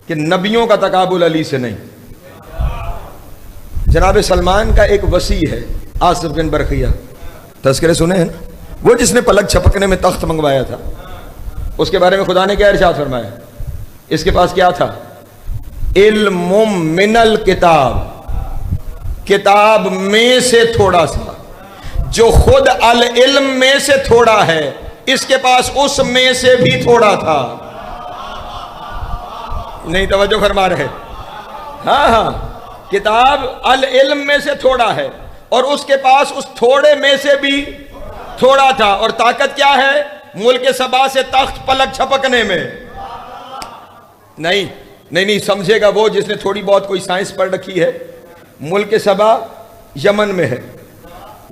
कि नबियों का तकाबुल अली से नहीं। जनाब सलमान का एक वसी है आसिफ बिन बरखिया, तज़किरे सुने हैं ना, वो जिसने पलक झपकने में तख्त मंगवाया था, उसके बारे में खुदा ने क्या इरशाद फरमाया? इसके पास क्या था? इल्मुम मिनल किताब, किताब में से थोड़ा सा, जो खुद अल इल्म में से थोड़ा है, इसके पास उस में से भी थोड़ा था। नहीं तवज्जो फरमा रहे? हाँ हाँ, किताब अल इल्म में से थोड़ा है और उसके पास उस थोड़े में से भी थोड़ा था। और ताकत क्या है? मुल्क सबा से तख्त पलक झपकने में। नहीं नहीं नहीं, समझेगा वो जिसने थोड़ी बहुत कोई साइंस पढ़ रखी है। मुल्क सबा यमन में है,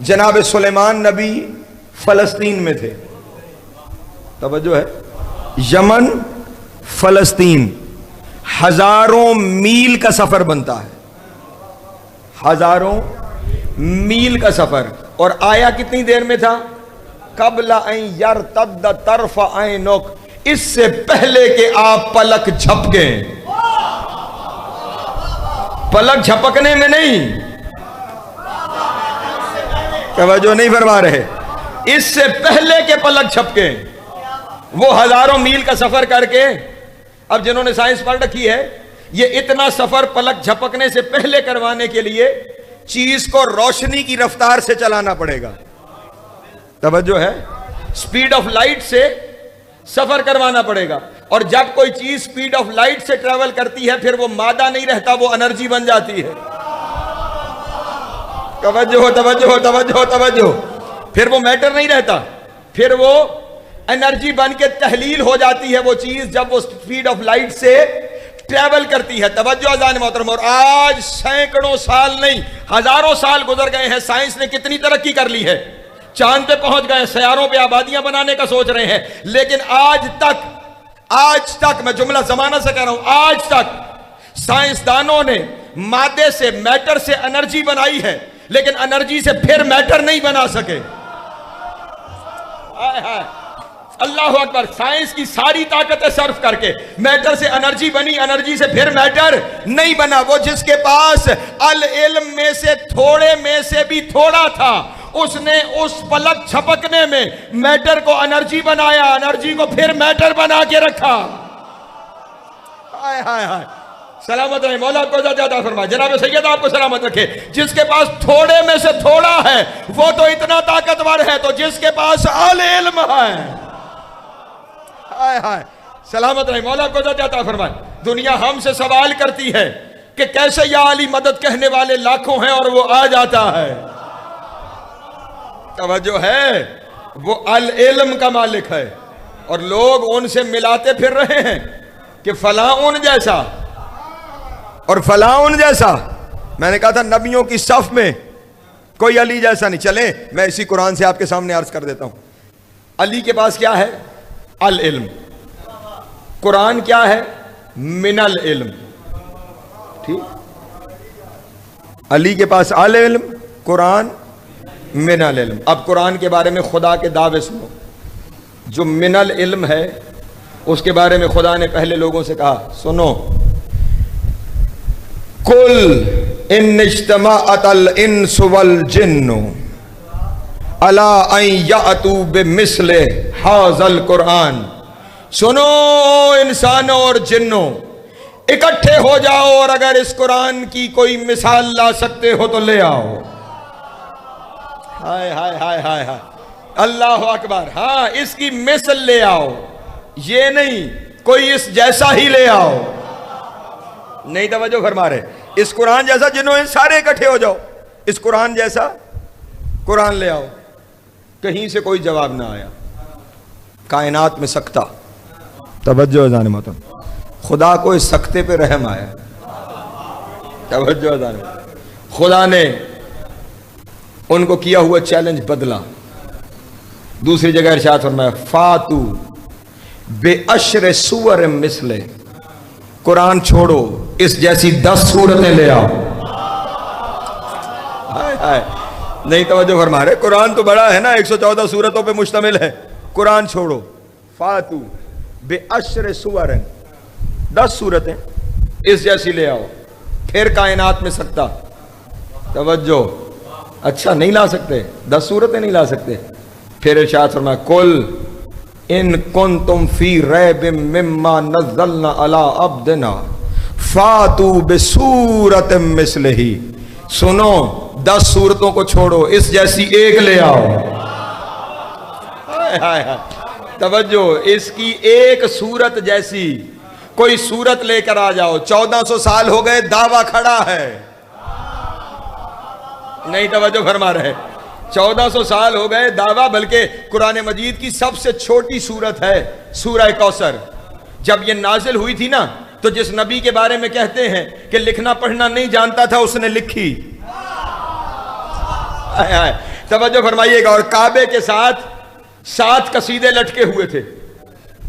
जनाब सुलेमान नबी फलस्तीन में थे। तवज्जो है? यमन फलस्तीन हजारों मील का सफर बनता है, हजारों मील का सफर। और आया कितनी देर में था? कबला यार तद तरफ आइनुक, इससे पहले कि आप पलक झपके। पलक झपकने में नहीं, तवज्जो नहीं फरमा रहे, इससे पहले के पलक झपके। वो हजारों मील का सफर करके, अब जिन्होंने साइंस पढ़ रखी है, ये इतना सफर पलक झपकने से पहले करवाने के लिए चीज को रोशनी की रफ्तार से चलाना पड़ेगा। तवज्जो है? स्पीड ऑफ लाइट से सफर करवाना पड़ेगा। और जब कोई चीज स्पीड ऑफ लाइट से ट्रेवल करती है, फिर वो मादा नहीं रहता, वो एनर्जी बन जाती है। तवज्जो तवज्जो तवज्जो तवज्जो, फिर वो मैटर नहीं रहता, फिर वो एनर्जी बन के तहलील हो जाती है वो चीज, जब वो स्पीड ऑफ लाइट से ट्रेवल करती है। तवज्जो अज़ान मोहतरम। और आज सैकड़ों साल नहीं, हजारों साल गुजर गए हैं, साइंस ने कितनी तरक्की कर ली है, चांद पे पहुंच गए, सैयारों पे आबादियां बनाने का सोच रहे हैं, लेकिन आज तक मैं जुमला जमाना से कह रहा हूं, आज तक साइंसदानों ने मादे से, मैटर से एनर्जी बनाई है, लेकिन एनर्जी से फिर मैटर नहीं बना सके। अल्लाह अकबर। साइंस की सारी ताकतें सर्फ करके मैटर से एनर्जी बनी, एनर्जी से फिर मैटर नहीं बना। वो जिसके पास अल इल्म में से थोड़े में से भी थोड़ा था, उसने उस पलक झपकने में मैटर को एनर्जी बनाया, एनर्जी को फिर मैटर बना के रखा। हाय हाय हाय, सलामत रहे, मौला आपको ज्यादा फरमा, जनाब सैयद आपको सलामत रखे। जिसके पास थोड़े में से थोड़ा है, वो तो इतना ताकतवर है, तो जिसके पास अल इल्म है, हाय हाय, सलामत रहे, मौला आपको ज्यादा फरमा। दुनिया हमसे सवाल करती है कि कैसे या अली मदद कहने वाले लाखों हैं और वो आ जाता है। तवज्जो है? वो अल इल्म का मालिक है और लोग उनसे मिलाते फिर रहे हैं कि फलां उन जैसा और फलां उन जैसा। मैंने कहा था नबियों की सफ में कोई अली जैसा नहीं। चले मैं इसी कुरान से आपके सामने अर्ज कर देता हूं। अली के पास क्या है? अल इल्म। कुरान क्या है? मिनल इल्म। ठीक, अली के पास अल इल्म, कुरान मिनल इल्म। अब कुरान के बारे में खुदा के दावे सुनो। जो मिनल इल्म है उसके बारे में खुदा ने पहले लोगों से कहा, सुनो, कुल इन्निज्तमाअतल इंसु वल जिन्नु अला अन यातू बिमिस्ले हाज़ल कुरान। सुनो इंसानों और जिन्नों, इकट्ठे हो जाओ और अगर इस कुरान की कोई मिसाल ला सकते हो तो ले आओ। हाय हाय हाय हाय हाय, अल्लाह अकबर। हाँ, इसकी मिसल ले आओ, ये नहीं कोई इस जैसा ही ले आओ। नहीं तवज्जो फरमा रहे? इस कुरान जैसा, जिन्होंने सारे इकट्ठे हो जाओ, इस कुरान जैसा कुरान ले आओ। कहीं से कोई जवाब ना आया। कायनात में सकता। तवज्जो अज़ान मोहतरम, खुदा को इस सकते पे रहम आया। तवज्जो अज़ान, खुदा ने उनको किया हुआ चैलेंज बदला। दूसरी जगह इरशाद फरमाया, फातू बेअश्र सुवर मिसले, कुरान छोड़ो, इस जैसी 10 सूरतें ले आओ। हाय हाय, नहीं तवज्जो फरमा रहे? कुरान तो बड़ा है ना, 114 सूरतों पे मुश्तमिल है। कुरान छोड़ो, फातू बेअश्र सुवर, 10 सूरतें इस जैसी ले आओ, फिर कायनात में सकता। तवज्जो, अच्छा नहीं ला सकते, 10 सूरतें नहीं ला सकते। फिर इरशाद फरमाया कुल इन कुंतुम फी रैबिम मिम्मा नज़्ज़लना अला अब्दिना फातू बिसूरतिम मिस्लिही। सुनो, 10 सूरतों को छोड़ो, इस जैसी एक ले आओ। हाय हाय हाय, तवज्जो, इसकी एक सूरत जैसी कोई सूरत लेकर आ जाओ। 1400 साल हो गए, दावा खड़ा है, नहीं तवज्जो फरमा रहे। 1400 साल हो गए, दावा, बल्कि कुरान मजीद की सबसे छोटी सूरत है सूरह कौसर। जब ये नाजिल हुई थी ना, तो जिस नबी के बारे में कहते हैं कि लिखना पढ़ना नहीं जानता था, उसने लिखी। तवज्जो फरमाइएगा। और काबे के साथ 7 कसीदे लटके हुए थे,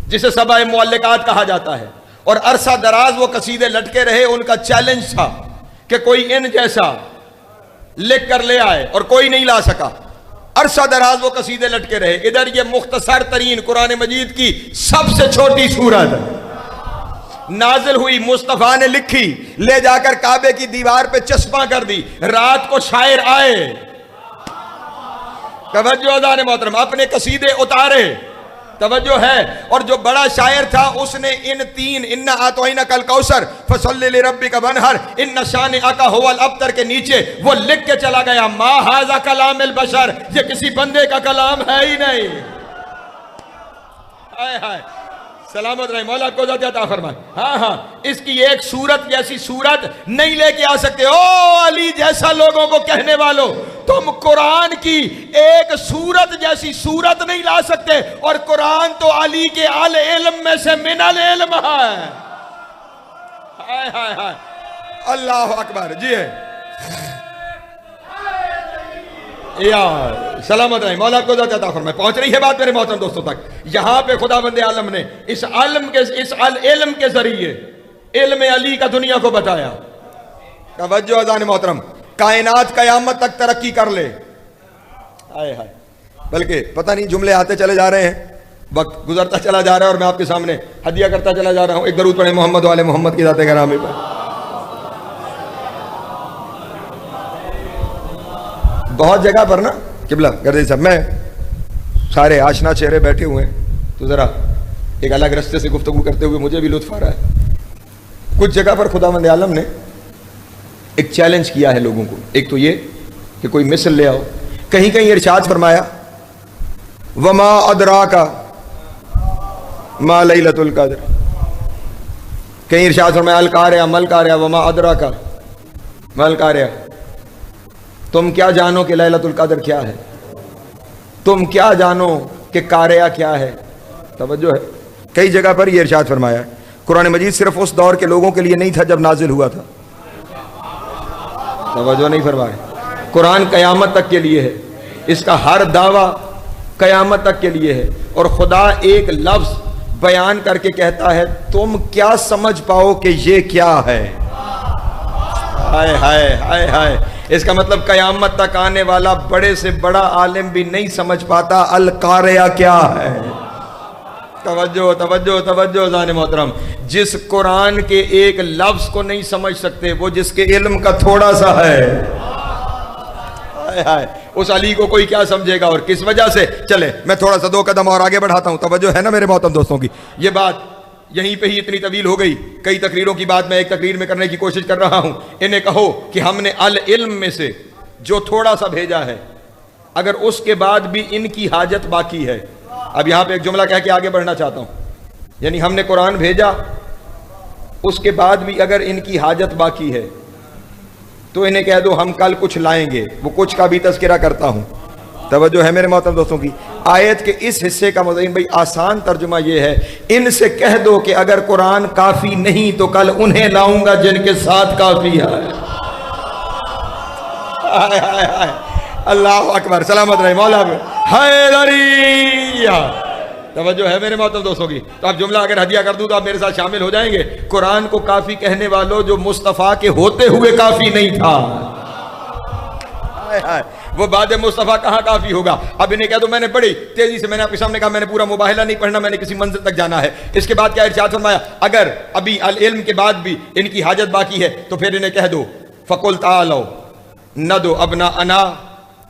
जिसे सबा मुअल्लिकात कहा जाता है, और अरसा दराज वो कसीदे लटके रहे। उनका चैलेंज था कि कोई इन जैसा लिख कर ले आए, और कोई नहीं ला सका। अरसा दराज वो कसीदे लटके रहे। इधर ये मुख्तसर तरीन कुरान मजीद की सबसे छोटी सूरत नाजिल हुई, मुस्तफा ने लिखी, ले जाकर काबे की दीवार पे चस्पा कर दी। रात को शायर आए, तवज्जो अज़ान मोहतरम, अपने कसीदे उतारे, तवज्जो है। और जो बड़ा शायर था, उसने इन 3 इन्ना आतोइना कल कौसर फसल्लि लिरब्बिका वनहर इन्ना शानिअका हुवल अब्तर के नीचे वो लिख के चला गया, मा हाज़ा कलामिल बशर, ये किसी बंदे का कलाम है ही नहीं। हाय हाय, सलामत रहे, मौला को अता फरमाए। हाँ हाँ, इसकी एक सूरत जैसी सूरत नहीं लेके आ सकते। ओ अली जैसा लोगों को कहने वालों, तुम कुरान की एक सूरत जैसी सूरत नहीं ला सकते, और कुरान तो अली के अल इल्म में से मिनल इल्म है। हाय हाय हाय, अल्लाह अकबर। जी है यार, सलामत रहे, मौला को अता फरमाए। पहुंच रही है बात मेरे मोहतरम दोस्तों तक। यहां पे खुदाबंद आलम ने इस इल्म के जरिए इल्म अली का दुनिया को बताया। तवज्जो अज़ान मोहतरम, कायनात कयामत तक तरक्की कर ले। हाय हाय, बल्कि पता नहीं जुमले आते चले जा रहे हैं, वक्त गुजरता चला जा रहा है, और मैं आपके सामने हदिया करता चला जा रहा हूं। एक दरूद पढ़े मोहम्मद वाले मोहम्मद की ज़ात गिरामी पर। बहुत जगह पर ना किबला गर्दे साहब, मैं सारे आशना चेहरे बैठे हुए हैं, तो ज़रा एक अलग रास्ते से गुफ्तगू करते हुए मुझे भी लुत्फ आ रहा है। कुछ जगह पर खुदावंद आलम ने एक चैलेंज किया है लोगों को। एक तो ये कि कोई मिसल ले आओ। कहीं कहीं इरशाद फरमाया, वमा अदराका मा लैलतुल क़द्र। कहीं इरशाद फरमाया अल कारिया मल कारिया वमा अदराका मल कारिया। तुम क्या जानो कि लैलतुल क़द्र क्या है, तुम क्या जानो कि कारिया क्या है। तवज्जो है, कई जगह पर यह इरशाद फरमाया है। कुरान मजीद सिर्फ उस दौर के लोगों के लिए नहीं था जब नाजिल हुआ था। तवज्जो नहीं फरमाया, कुरान कयामत तक के लिए है, इसका हर दावा कयामत तक के लिए है। और खुदा एक लफ्ज बयान करके कहता है, तुम क्या समझ पाओ कि ये क्या है। हाय हाय हाय हाय, इसका मतलब कयामत तक आने वाला बड़े से बड़ा आलिम भी नहीं समझ पाता अल कारिया क्या है। तवज्जो तवज्जो तवज्जो जाने मोहतरम, जिस कुरान के एक लफ्ज को नहीं समझ सकते, वो जिसके इल्म का थोड़ा सा है, हाय हाय, उस अली को कोई क्या समझेगा और किस वजह से। चले मैं थोड़ा सा 2 कदम और आगे बढ़ाता हूं। तवज्जो है ना मेरे मोहतरम दोस्तों की। ये बात यहीं पे ही इतनी तवील हो गई, कई तकरीरों की बात मैं एक तकरीर में करने की कोशिश कर रहा हूं। इन्हें कहो कि हमने अल इल्म में से जो थोड़ा सा भेजा है, अगर उसके बाद भी इनकी हाजत बाकी है। अब यहां पे एक जुमला कह के आगे बढ़ना चाहता हूं, यानी हमने कुरान भेजा, उसके बाद भी अगर इनकी हाजत बाकी है तो इन्हें कह दो हम कल कुछ लाएंगे। वो कुछ का भी तज़किरा करता हूं। तवज्जो है मेरे मोहतरम दोस्तों की। आयत के इस हिस्से का मुज़ीन भाई आसान तर्जुमा ये है, इनसे कह दो कि अगर कुरान काफी नहीं तो कल उन्हें लाऊंगा जिनके साथ काफी है। हाय हाय हाय, अल्लाह अकबर, सलामत रहे मौला हैदरिया। तवज्जो है मेरे मोहतरम दोस्तों की। तो आप जुमला अगर हदिया कर दूं तो आप मेरे साथ शामिल हो जाएंगे। कुरान को काफी कहने वालों, जो मुस्तफ़ा के होते हुए काफी नहीं था, वो बाद मुस्तफ़ा कहाँ काफी होगा। अब इन्हें कह दो मैंने पढ़ी तेजी से, मैंने आपके सामने कहा मैंने पूरा मुबाहिला नहीं पढ़ना, मैंने किसी मंजिल तक जाना है। इसके बाद क्या इरशाद फरमाया, अगर अभी अल इल्म के बाद भी इनकी हाजत बाकी है तो फिर इन्हें कह दो फकुल तालो नदो अबना अना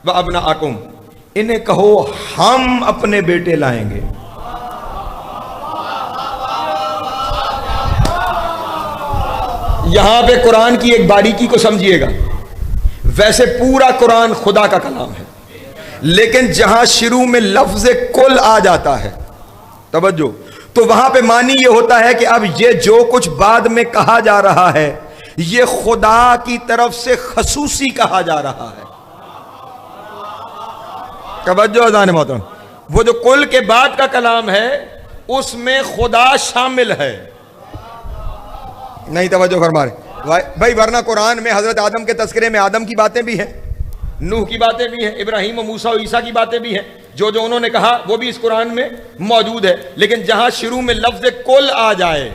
व अबना आकुम, इन्हें कहो हम अपने बेटे लाएंगे। यहां पे कुरान की एक बारीकी को समझिएगा। वैसे पूरा कुरान खुदा का कलाम है, लेकिन जहां शुरू में लफ्ज कुल आ जाता है, तवज्जो, तो वहां पे मानी ये होता है कि अब ये जो कुछ बाद में कहा जा रहा है ये खुदा की तरफ से खसूसी कहा जा रहा है। तवज्जो अज़ान मोहतरम, वो जो कुल के बाद का कलाम है उसमें खुदा शामिल है। नहीं तवज्जो फरमा रहे भाई, वरना कुरान में हजरत आदम के तस्करे में आदम की बातें भी हैं, नूह की बातें भी हैं, इब्राहिम और मूसा और ईसा की बातें भी हैं, जो जो उन्होंने कहा वो भी इस कुरान में मौजूद है। लेकिन जहां शुरू में लफ्ज कुल आ जाए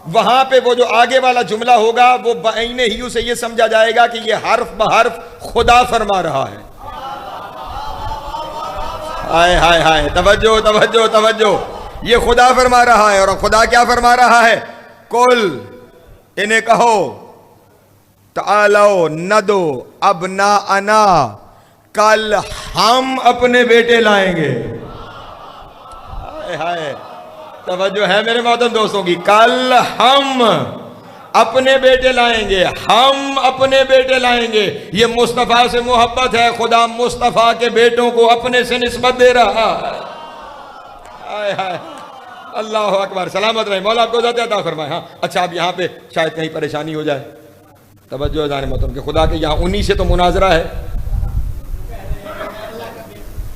वहां पे वो जो आगे वाला जुमला होगा वो बईने ही से ये समझा जाएगा कि ये हर्फ बहर्फ खुदा फरमा रहा है। हाय हाय हाय, तवज्जो तवज्जो तवज्जो, ये खुदा फरमा रहा है। और खुदा क्या फरमा रहा है, कुल, इन्हें कहो तालो नदो अबना अना, कल हम अपने बेटे लाएंगे। हाय हाय, तवज्जो है मेरे मोहतरम दोस्तों की, कल हम अपने बेटे लाएंगे, हम अपने बेटे लाएंगे। ये मुस्तफ़ा से मोहब्बत है, खुदा मुस्तफ़ा के बेटों को अपने से निस्बत दे रहा है। हाय हाय, अल्लाह अकबर, सलामत रहे, मौला आपको ज़ात अता फरमाए। हाँ अच्छा, अब यहाँ पे शायद कहीं परेशानी हो जाए। तवज्जो जाने मोहतरम के खुदा के यहाँ उन्हीं से तो मुनाजरा है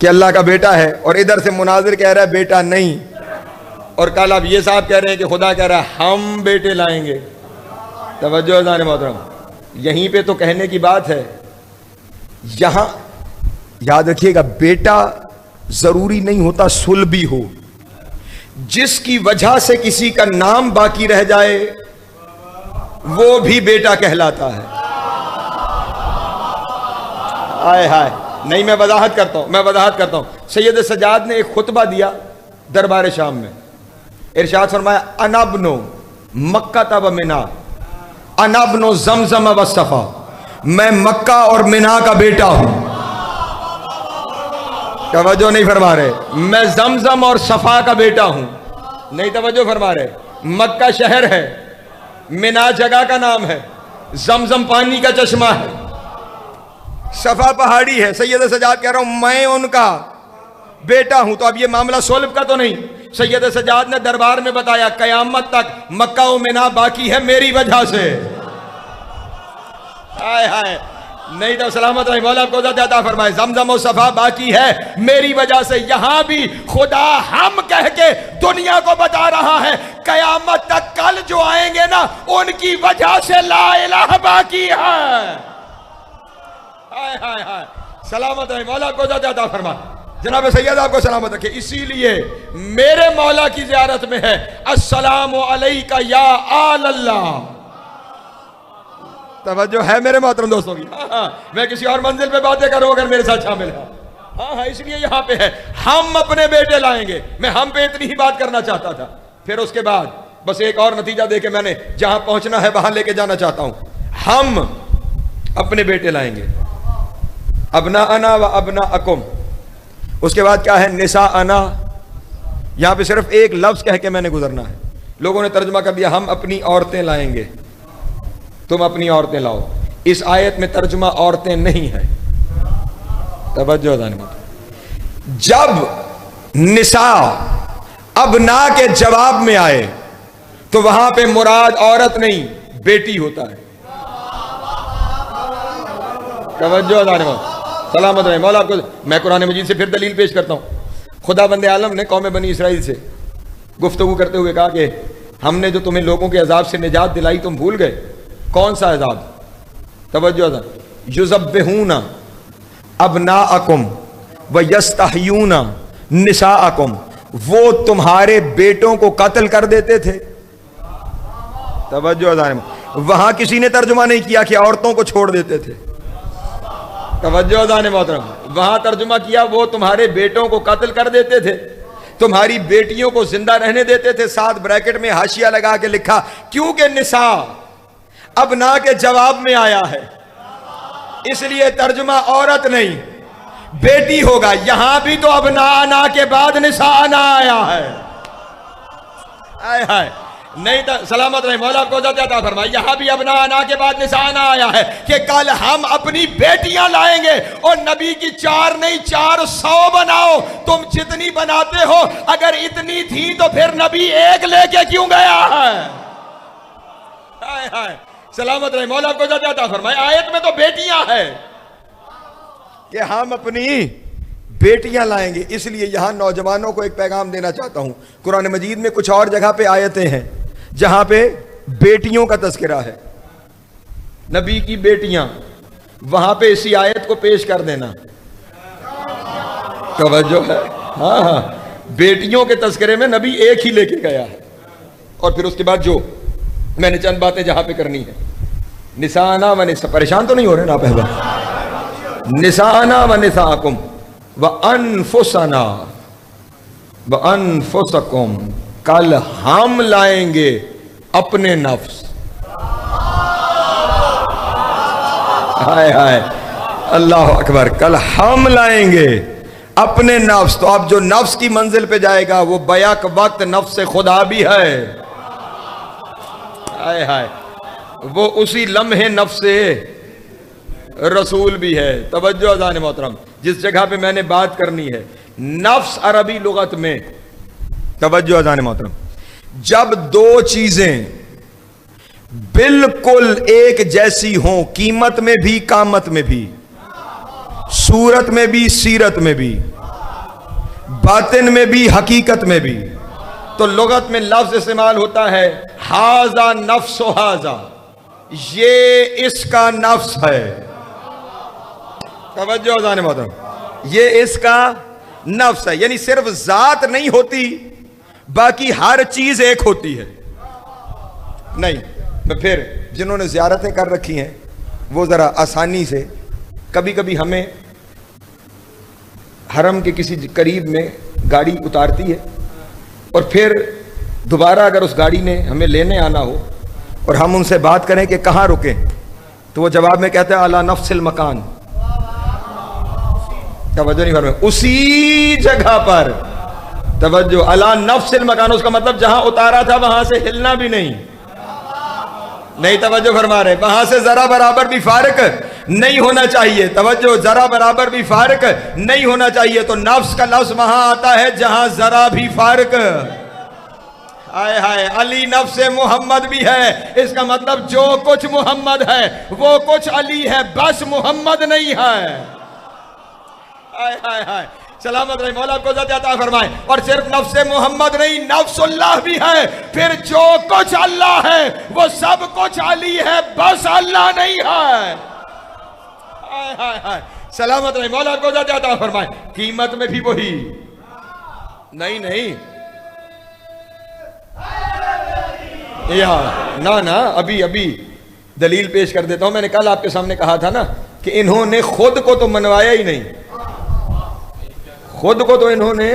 कि अल्लाह का बेटा है, और इधर से मुनाजिर कह रहा है बेटा नहीं, और कल अब ये साहब कह रहे हैं कि खुदा कह रहा है हम बेटे लाएंगे। तवज्जो जाने मोहतरम, यहीं पे तो कहने की बात है। यहां याद रखिएगा, बेटा जरूरी नहीं होता सुलभी हो, जिसकी वजह से किसी का नाम बाकी रह जाए वो भी बेटा कहलाता है। हाय हाय, नहीं मैं वजाहत करता हूं। सैयद सजाद ने एक खुतबा दिया दरबार शाम में, इरशाद फरमाया अनबनो मक्का तब मिना अनबनो जमजम व सफा, मैं मक्का और मिना का बेटा हूं। तवज्जो नहीं फरमा रहे, मैं जमजम और सफा का बेटा हूं। नहीं तवज्जो फरमा रहे, मक्का शहर है, मिना जगह का नाम है, जमजम पानी का चश्मा है, सफा पहाड़ी है। सैयद सजाद कह रहा हूं मैं उनका बेटा हूं। तो अब ये मामला सोल्व का तो नहीं, सैयद सजाद ने दरबार में बताया कयामत तक मक्का और मिना बाकी है मेरी वजह से। हाय हाय, नहीं तो सलामत रहे, मौला आपको ज़ात फरमाए, जमजम और सफा बाकी है मेरी वजह से। यहां भी खुदा हम कह के दुनिया को बता रहा है कयामत तक कल जो आएंगे ना उनकी वजह से ला इलाहा बाकी है। हाय हाय हाय, सलामत रहे, मौला आपको ज़ात फरमाए। जनाब सैयद आपको सलामत रखे। इसीलिए मेरे मौला की ज़ियारत में है अस्सलामु अलैका या आल अल्लाह। तवज्जो है मेरे मोहतरम दोस्तों की। हाँ, मैं किसी और मंजिल पे बातें करूं अगर मेरे साथ शामिल है। हाँ, इसलिए यहां पे है हम अपने बेटे लाएंगे। मैं हम पे इतनी ही बात करना चाहता था, फिर उसके बाद बस एक और नतीजा देके मैंने जहां पहुंचना है वहां लेके जाना चाहता हूं। हम अपने बेटे लाएंगे, अबना अना व अबना अकुम। उसके बाद क्या है, निसा अना। यहां पे सिर्फ एक लफ्ज कह के मैंने गुजरना है। लोगों ने तर्जुमा कर दिया हम अपनी औरतें लाएंगे, तुम अपनी औरतें लाओ। इस आयत में तर्जुमा औरतें नहीं है। तवज्जो, जब निसा अबना के जवाब में आए तो वहां पे मुराद औरत नहीं बेटी होता है। तवज्जो, सलामत रहे, मौला आपको। मैं कुरान मजीद से फिर दलील पेश करता हूं। खुदा बंदे आलम ने कौम बनी इसराइल से गुफ्तगू करते हुए कहा कि हमने जो तुम्हें लोगों के अजाब से निजात दिलाई तुम भूल गए। कौन सा अजाब? तवज्जो, युज़ब्बिहूना अबनाअकुम व यस्तहयूना निसाअकुम, वो तुम्हारे बेटों को कत्ल कर देते थे। तवज्जो, वहां किसी ने तर्जुमा नहीं किया कि औरतों को छोड़ देते थे। तवज्जो जाने मोहतरम, वहां तर्जुमा किया वो तुम्हारे बेटों को कत्ल कर देते थे, तुम्हारी बेटियों को जिंदा रहने देते थे। साथ ब्रैकेट में हाशिया लगा के लिखा क्योंकि निसा अब ना के जवाब में आया है, इसलिए तर्जुमा औरत नहीं बेटी होगा। यहां भी तो अब ना के बाद निसा ना आया है। आय हाय, नहीं तो सलामत रहे मौला को जाता फरमाया, यहां भी अब ना के बाद निशाना आया है कि कल हम अपनी बेटियां लाएंगे और नबी की 4 नहीं 400 बनाओ। तुम जितनी बनाते हो, अगर इतनी थी तो फिर नबी एक लेके क्यों गया है? हाय हाय, सलामत रहे मौला को जाता फरमाया, आयत में तो बेटियां है कि हम अपनी बेटियां लाएंगे। इसलिए यहां नौजवानों को एक पैगाम देना चाहता हूं। कुरान मजीद में कुछ और जगह पे आयतें हैं जहां पे बेटियों का तज़किरा है, नबी की बेटियां, वहां पे इसी आयत को पेश कर देना। तवज्जो है? हाँ हाँ, बेटियों के तज़किरे में नबी एक ही लेके गया है। और फिर उसके बाद जो मैंने चंद बातें जहां पे करनी है, निसाना व निसा, परेशान तो नहीं हो रहे ना? पहले निसाना व निसाकुम व अनफुसना व अनफुसकुम, कल हम लाएंगे अपने नफ्स। हाय हाय, अल्लाह अकबर, कल हम लाएंगे अपने नफ्स। तो अब जो नफ्स की मंजिल पे जाएगा वो बैक वक्त नफ्स खुदा भी है। हाय हाय, वो उसी लम्हे नफ्स रसूल भी है। तवज्जो अज़ान मोहतरम, जिस जगह पे मैंने बात करनी है, नफ्स अरबी लुगत में, तवज्जो अज़ान मोहतरम, जब दो चीजें बिल्कुल एक जैसी हों, कीमत में भी कामत में भी, सूरत में भी सीरत में भी, बातिन में भी हकीकत में भी, तो लुगत में लफ्ज इस्तेमाल होता है हाजा नफ्स हाजा, ये इसका नफ्स है। तवज्जो अज़ान मोहतरम, ये इसका नफ्स है। यानी सिर्फ जात नहीं होती, बाकी हर चीज एक होती है। नहीं तो फिर जिन्होंने ज़ियारतें कर रखी हैं वो जरा आसानी से, कभी कभी हमें हरम के किसी करीब में गाड़ी उतारती है और फिर दोबारा अगर उस गाड़ी ने हमें लेने आना हो और हम उनसे बात करें कि कहाँ रुकें, तो वो जवाब में कहते हैं अला नफ्सिल मकान। तवज्जो नहीं फरमाई, उसी जगह पर। तवज्जो, अला नफ्सिल मकान, उसका मतलब जहां उतारा था वहां से हिलना भी नहीं। तवज्जो फरमा रहे, वहां से जरा बराबर भी फारक नहीं होना चाहिए। तवज्जो, जरा बराबर भी फारक नहीं होना चाहिए। तो नफ्स का लफ्ज वहां आता है जहां जरा भी फारक। हाय हाय, अली नफ्से मोहम्मद भी है, इसका मतलब जो कुछ मोहम्मद है वो कुछ अली है, बस मोहम्मद नहीं है। हाय हाय हाय, सलामत रहे मौला को अता फरमाए। और सिर्फ नफ्से मोहम्मद नहीं, नफ्सुल्लाह भी है। फिर जो कुछ अल्लाह है वो सब कुछ अली है, बस अल्लाह नहीं है। हाय हाय हाय, सलामत रहे मौला को अता फरमाए। कीमत में भी वही नहीं या ना अभी दलील पेश कर देता हूं। मैंने कल आपके सामने कहा था ना कि इन्होंने खुद को तो मनवाया ही नहीं, खुद को तो इन्होंने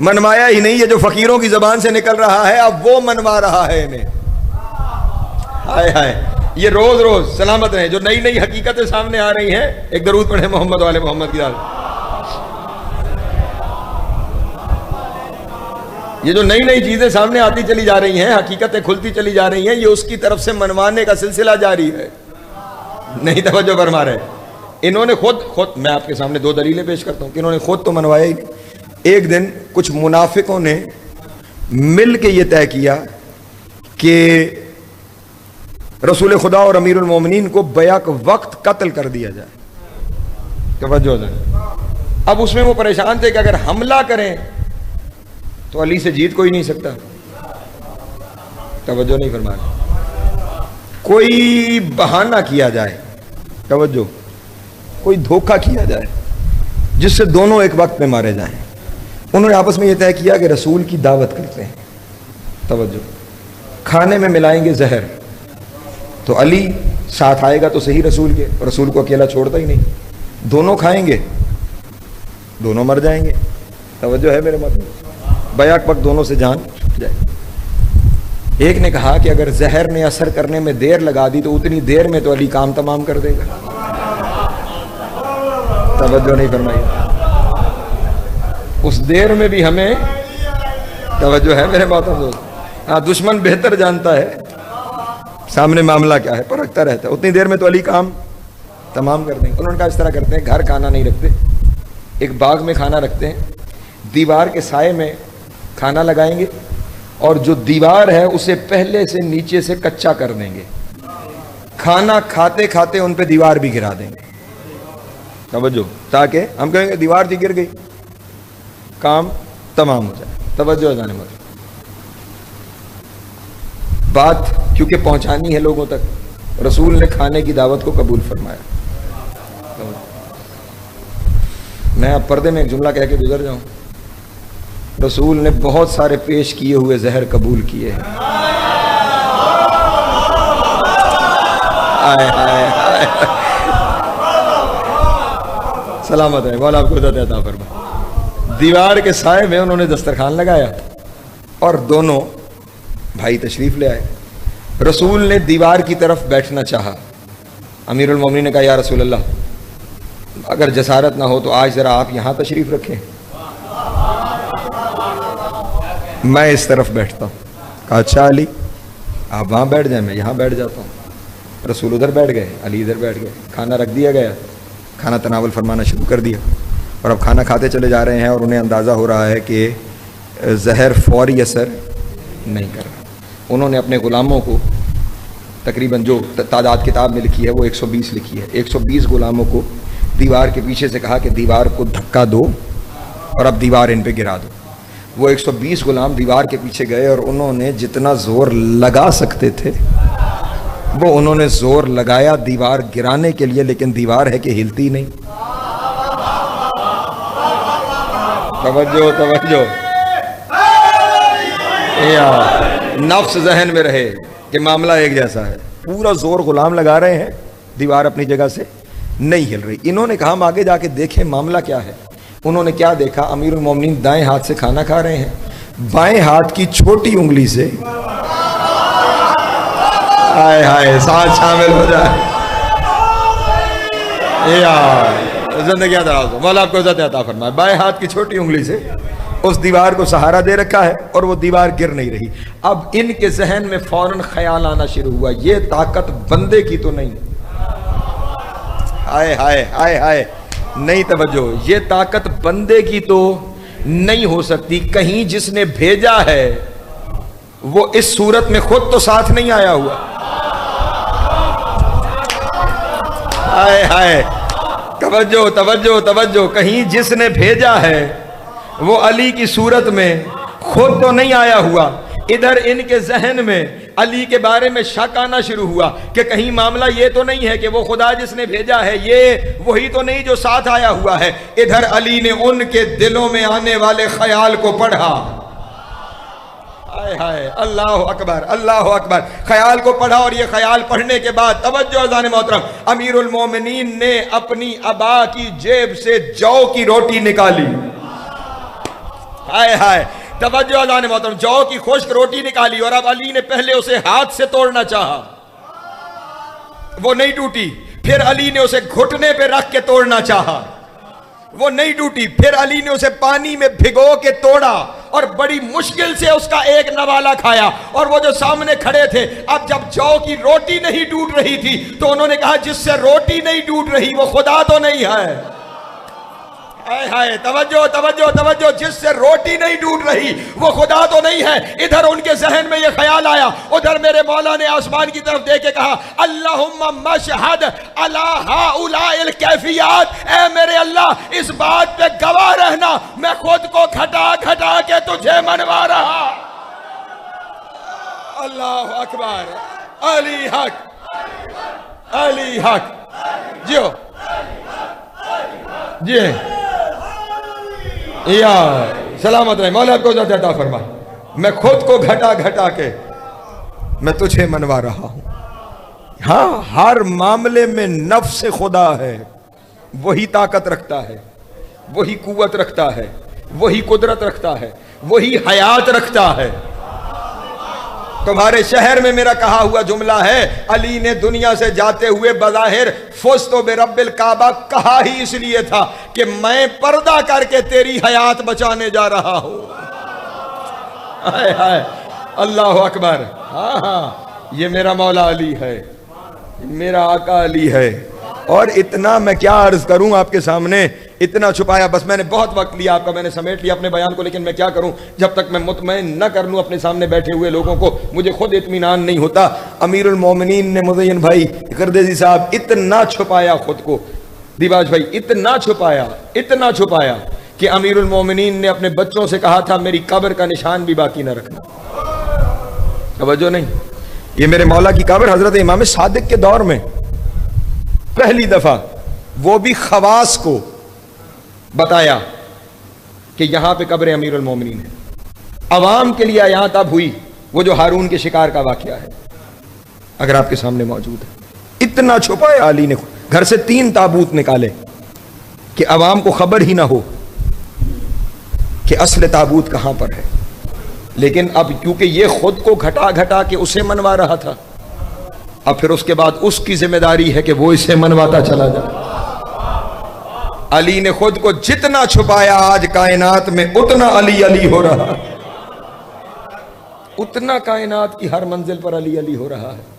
मनवाया ही नहीं। ये जो फकीरों की जबान से निकल रहा है अब वो मनवा रहा है इन्हें। हाय हाय, ये रोज रोज सलामत रहे जो नई नई हकीकतें सामने आ रही हैं। एक दरूद पढ़े मोहम्मद वाले मोहम्मद की दाद। ये जो नई नई चीजें सामने आती चली जा रही हैं, हकीकतें खुलती चली जा रही हैं, ये उसकी तरफ से मनवाने का सिलसिला जारी है। नहीं तवज्जो फरमा रहे, इन्होंने खुद मैं आपके सामने दो दलीलें पेश करता हूं कि इन्होंने खुद तो मनवाया ही नहीं। एक दिन कुछ मुनाफिकों ने मिल के ये तय किया कि रसूल खुदा और अमीरुल मोमिनीन को बैक वक्त कत्ल कर दिया जाए। तवज्जो जाए, अब उसमें वो परेशान थे कि अगर हमला करें तो अली से जीत कोई नहीं सकता। तवज्जो नहीं फरमा, कोई बहाना किया जाए, तवज्जो, कोई धोखा किया जाए जिससे दोनों एक वक्त में मारे जाएं। उन्होंने आपस में यह तय किया कि रसूल की दावत करते हैं। तवज्जो, खाने में मिलाएंगे जहर, तो अली साथ आएगा तो सही रसूल के, रसूल को अकेला छोड़ता ही नहीं। दोनों खाएंगे, दोनों मर जाएंगे। तवज्जो है मेरे मतलब, बैक वक्त दोनों से जान छूट जाए। एक ने कहा कि अगर जहर ने असर करने में देर लगा दी तो उतनी देर में तो अली काम तमाम कर देगा। तवज्जो नहीं फरमाई। उस देर में भी हमें तवज्जो है मेरे मोहतरम दोस्त। हाँ, दुश्मन बेहतर जानता है सामने मामला क्या है, परखता रहता है। उतनी देर में तो अली काम तमाम कर देंगे। उन्होंने कहा इस तरह करते हैं, घर खाना नहीं रखते, एक बाग में खाना रखते हैं, दीवार के साए में खाना लगाएंगे और जो दीवार है उसे पहले से नीचे से कच्चा कर देंगे। खाना खाते खाते उन पे दीवार भी गिरा देंगे। तवज्जो, ताकि हम कहेंगे दीवार जी गिर गई, काम तमाम हो जाए। तवज्जो जाने मत, बात क्योंकि पहुंचानी है लोगों तक, रसूल ने खाने की दावत को कबूल फरमाया। मैं अब पर्दे में एक जुमला कह के गुजर जाऊं, रसूल ने बहुत सारे पेश किए हुए जहर कबूल किए हैं। आए हाय हाय, सलामत है, मौला आपको इज़्ज़त अता फरमाए। दीवार के साए में उन्होंने दस्तरखान लगाया और दोनों भाई तशरीफ ले आए। रसूल ने दीवार की तरफ बैठना चाहा। अमीरुल मोमिनीन ने कहा या रसूल अल्लाह, अगर जसारत ना हो तो आज जरा आप यहां तशरीफ रखें, मैं इस तरफ बैठता हूं। कहा अच्छा अली, आप वहां बैठ जाए, मैं यहां बैठ जाता हूं। रसूल उधर बैठ गए, अली इधर बैठ गए। खाना रख दिया गया, खाना तनावल फरमाना शुरू कर दिया और अब खाना खाते चले जा रहे हैं और उन्हें अंदाज़ा हो रहा है कि जहर फौरी असर नहीं कर रहा। उन्होंने अपने ग़ुलामों को, तकरीबन जो तादाद किताब में लिखी है वो 120 लिखी है, 120 ग़ुलामों को दीवार के पीछे से कहा कि दीवार को धक्का दो और अब दीवार इन पे गिरा दो। वो 120 ग़ुलाम दीवार के पीछे गए और उन्होंने जितना ज़ोर लगा सकते थे वो उन्होंने ज़ोर लगाया दीवार गिराने के लिए, लेकिन दीवार है कि हिलती नहीं। तवज्जो तवज्जो, या नफ्स जहन में रहे कि मामला एक जैसा है। पूरा जोर गुलाम लगा रहे हैं, दीवार अपनी जगह से नहीं हिल रही। इन्होंने कहा हम आगे जाके देखें मामला क्या है। उन्होंने क्या देखा, अमीरुल मोमिनीन दाएं हाथ से खाना खा रहे हैं, बाएं हाथ की छोटी उंगली से, हाय हाय साथ शामिल हो जाए यार, जिंदगी दराज हो, मौला आपको इज़्ज़त अता फरमाए। बाएं हाथ की छोटी उंगली से उस दीवार को सहारा दे रखा है और वो दीवार गिर नहीं रही। अब इनके जहन में फौरन ख्याल आना शुरू हुआ, ये ताकत बंदे की तो नहीं, हाय हाय हाय हाय, नहीं तवज्जो, ये ताकत बंदे की तो नहीं हो सकती। कहीं जिसने भेजा है वो इस सूरत में खुद तो साथ नहीं आया हुआ। हाय हाय, तवज्जो तवज्जो तवज्जो, कहीं जिसने भेजा है वो अली की सूरत में खुद तो नहीं आया हुआ। इधर इनके जहन में अली के बारे में शक आना शुरू हुआ कि कहीं मामला ये तो नहीं है कि वो खुदा जिसने भेजा है ये वही तो नहीं जो साथ आया हुआ है। इधर अली ने उनके दिलों में आने वाले ख्याल को पढ़ा। हाय हाय, अल्लाह अकबर अल्लाह अकबर, ख्याल को पढ़ा और ये ख्याल पढ़ने के बाद तवज्जो अज़ान मोहतरम, अमीरुल मोमिनीन ने अपनी अबा की जेब से जौ की रोटी निकाली। हाय हाय, तवज्जो अज़ान मोहतरम, जौ की खुश्क रोटी निकाली और अब अली ने पहले उसे हाथ से तोड़ना चाहा, वो नहीं टूटी। फिर अली ने उसे घुटने पे रख के तोड़ना चाहा, वो नहीं टूटी। फिर अली ने उसे पानी में भिगो के तोड़ा और बड़ी मुश्किल से उसका एक नवाला खाया। और वो जो सामने खड़े थे, अब जब जौ की रोटी नहीं टूट रही थी तो उन्होंने कहा जिससे रोटी नहीं टूट रही वो खुदा तो नहीं है। हाय हाय, तवज्जो तवज्जो तवज्जो, जिससे रोटी नहीं टूट रही वो खुदा तो नहीं है। इधर उनके जहन में ये ख्याल आया, उधर मेरे मौला ने आसमान की तरफ देख के कहा अल्लाहुम्मा मशहद अला हाउलाइल कैफियत, ऐ मेरे अल्लाह इस बात पे गवाह रहना मैं खुद को घटा घटा के तुझे मनवा रहा। अल्लाह अकबर, अली हक अली हक, जियो जी यार, सलामत रहे, मौला आपको इज़्ज़त अता फरमाए। मैं खुद को घटा घटा के मैं तुझे मनवा रहा हूं। हाँ, हर मामले में नफ्स खुदा है, वही ताकत रखता है, वही कुव्वत रखता है, वही कुदरत रखता है, वही हयात रखता है। तुम्हारे शहर में मेरा कहा हुआ जुमला है, अली ने दुनिया से जाते हुए बज़ाहिर फुज़्तु बिरब्बिल काबा कहा ही इसलिए था कि मैं पर्दा करके तेरी हयात बचाने जा रहा हूं। हाय हाय, अल्लाह अकबर। हाँ हाँ, ये मेरा मौला अली है, मेरा आका अली है। और इतना मैं क्या अर्ज करूं आपके सामने, इतना छुपाया। बस मैंने बहुत वक्त लिया आपका, मैंने समेट लिया अपने बयान को, लेकिन मैं क्या करूं, जब तक मैं मुतमईन न कर लूं अपने सामने बैठे हुए लोगों को, मुझे खुद इत्मीनान नहीं होता। अमीरुल मोमिनीन ने मुज़य्यन भाई करदेजी साहब इतना छुपाया खुद को, दिबाज भाई इतना छुपाया कि अमीरुल मोमिनीन ने अपने बच्चों से कहा था मेरी कब्र का निशान भी बाकी न रखना। तवज्जो नहीं, ये मेरे मौला की कब्र हजरत इमाम सादिक के दौर में पहली दफा, वो भी खवास को बताया कि यहां पे कब्र अमीरुल मोमिनीन है। अवाम के लिए यहां तब हुई वो जो हारून के शिकार का वाकया है, अगर आपके सामने मौजूद है। इतना छुपाया अली ने, घर से 3 ताबूत निकाले कि अवाम को खबर ही ना हो कि असल ताबूत कहां पर है। लेकिन अब क्योंकि ये खुद को घटा घटा के उसे मनवा रहा था, अब फिर उसके बाद उसकी जिम्मेदारी है कि वो इसे मनवाता चला जाए। अली ने खुद को जितना छुपाया, आज कायनात में उतना अली अली हो रहा है, उतना कायनात की हर मंजिल पर अली अली हो रहा है।